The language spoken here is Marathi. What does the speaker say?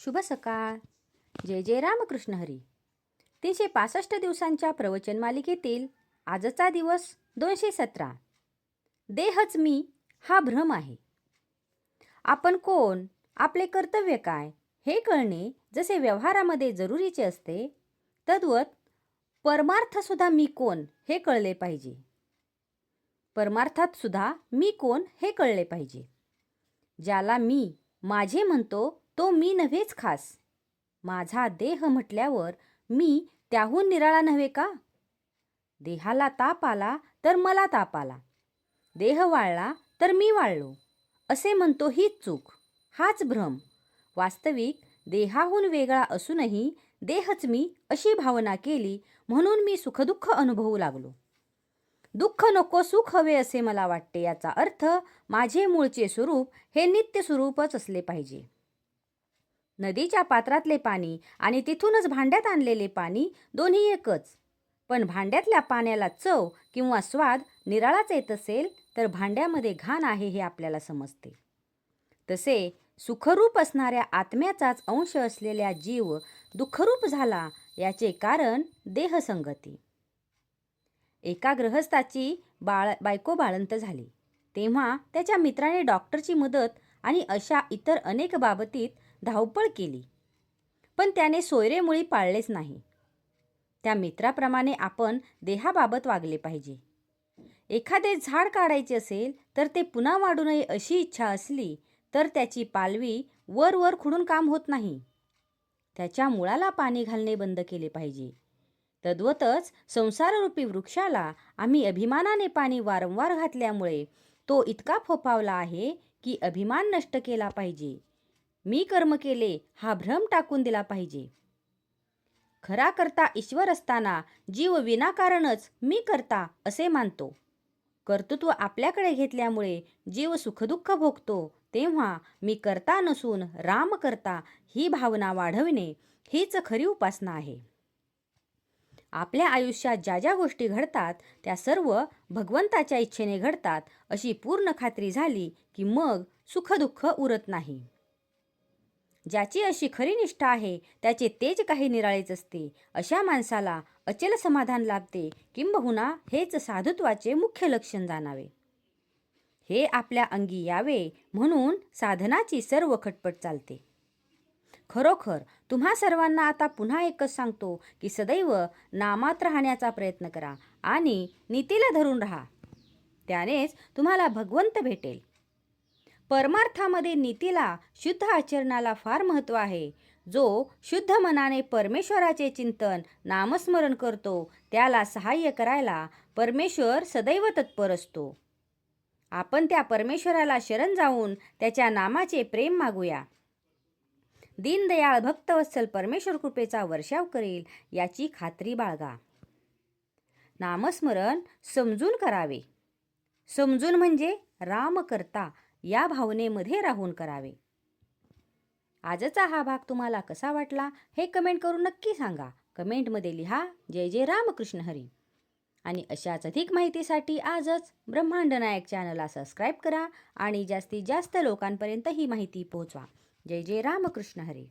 शुभ सकाळ. जय जय रामकृष्ण हरी. 365 दिवसांच्या प्रवचन मालिकेतील आजचा दिवस 217. देहच मी हा भ्रम आहे. आपण कोण, आपले कर्तव्य काय हे कळणे जसे व्यवहारामध्ये जरुरीचे असते, तद्वत परमार्थ सुद्धा मी कोण हे कळले पाहिजे. परमार्थात सुद्धा मी कोण हे कळले पाहिजे. ज्याला मी माझे म्हणतो तो मी नव्हेच खास. माझा देह म्हटल्यावर मी त्याहून निराळा नव्हे का? देहाला ताप आला तर मला ताप आला, देह वाळला तर मी वाळलो असे म्हणतो हीच चूक, हाच भ्रम. वास्तविक देहाहून वेगळा असूनही देहच मी अशी भावना केली म्हणून मी सुखदुःख अनुभवू लागलो. दुःख नको सुख हवे असे मला वाटते. याचा अर्थ माझे मूळचे स्वरूप हे नित्य स्वरूपच असले पाहिजे. नदीच्या पात्रातले पाणी आणि तिथूनच भांड्यात आणलेले पाणी दोन्ही एकच. पण भांड्यातल्या पाण्याला चव किंवा स्वाद निराळाच येत असेल तर भांड्यामध्ये घाण आहे हे आपल्याला समजते. तसे सुखरूप असणाऱ्या आत्म्याचाच अंश असलेल्या जीव दुःखरूप झाला याचे कारण देहसंगती. एका गृहस्थाची बायको बाळंत झाली तेव्हा त्याच्या मित्राने डॉक्टरची मदत आणि अशा इतर अनेक बाबतीत धावपळ केली, पण त्याने सोयरेमुळी पाळलेच नाही. त्या मित्राप्रमाणे आपण देहाबाबत वागले पाहिजे. एखादे झाड काढायचे असेल तर ते पुन्हा वाढू नये अशी इच्छा असली तर त्याची पालवी वर वर खुडून काम होत नाही. त्याच्या मुळाला पाणी घालणे बंद केले पाहिजे. तद्वतच संसाररूपी वृक्षाला आम्ही अभिमानाने पाणी वारंवार घातल्यामुळे तो इतका फोफावला आहे की अभिमान नष्ट केला पाहिजे. मी कर्म केले हा भ्रम टाकून दिला पाहिजे. खरा करता ईश्वर असताना जीव विनाकारणच मी करता असे मानतो. कर्तृत्व आपल्याकडे घेतल्यामुळे जीव सुखदुःख भोगतो, तेव्हा मी करता नसून राम करता ही भावना वाढविणे हीच खरी उपासना आहे. आपल्या आयुष्यात ज्या ज्या गोष्टी घडतात त्या सर्व भगवंताच्या इच्छेने घडतात अशी पूर्ण खात्री झाली की मग सुखदुःख उरत नाही. ज्याची अशी खरी निष्ठा आहे त्याचे तेज काही निराळेच असते. अशा माणसाला अचल समाधान लाभते, किंबहुना हेच साधुत्वाचे मुख्य लक्षण जाणावे. हे आपल्या अंगी यावे म्हणून साधनाची सर्व खटपट चालते. खरोखर तुम्हा सर्वांना आता पुन्हा एकच सांगतो की सदैव नामात राहण्याचा प्रयत्न करा आणि नीतीला धरून राहा. त्यानेच तुम्हाला भगवंत भेटेल. परमार्थामध्ये नीतीला, शुद्ध आचरणाला फार महत्त्व आहे. जो शुद्ध मनाने परमेश्वराचे चिंतन, नामस्मरण करतो त्याला सहाय्य करायला परमेश्वर सदैव तत्पर असतो. आपण त्या परमेश्वराला शरण जाऊन त्याच्या नामाचे प्रेम मागूया. दीनदयाळ भक्तवत्सल परमेश्वर कृपेचा वर्षाव करेल याची खात्री बाळगा. नामस्मरण समजून करावे. समजून म्हणजे राम करता या भावनेमध्ये राहून करावे. आजचा हा भाग तुम्हाला कसा वाटला हे कमेंट करून नक्की सांगा. कमेंटमध्ये लिहा जय जय रामकृष्ण हरी. आणि अशाच अधिक माहितीसाठी आजच ब्रह्मांड नायक चॅनलला सबस्क्राईब करा आणि जास्तीत जास्त लोकांपर्यंत ही माहिती पोहोचवा. जय जय रामकृष्ण हरी.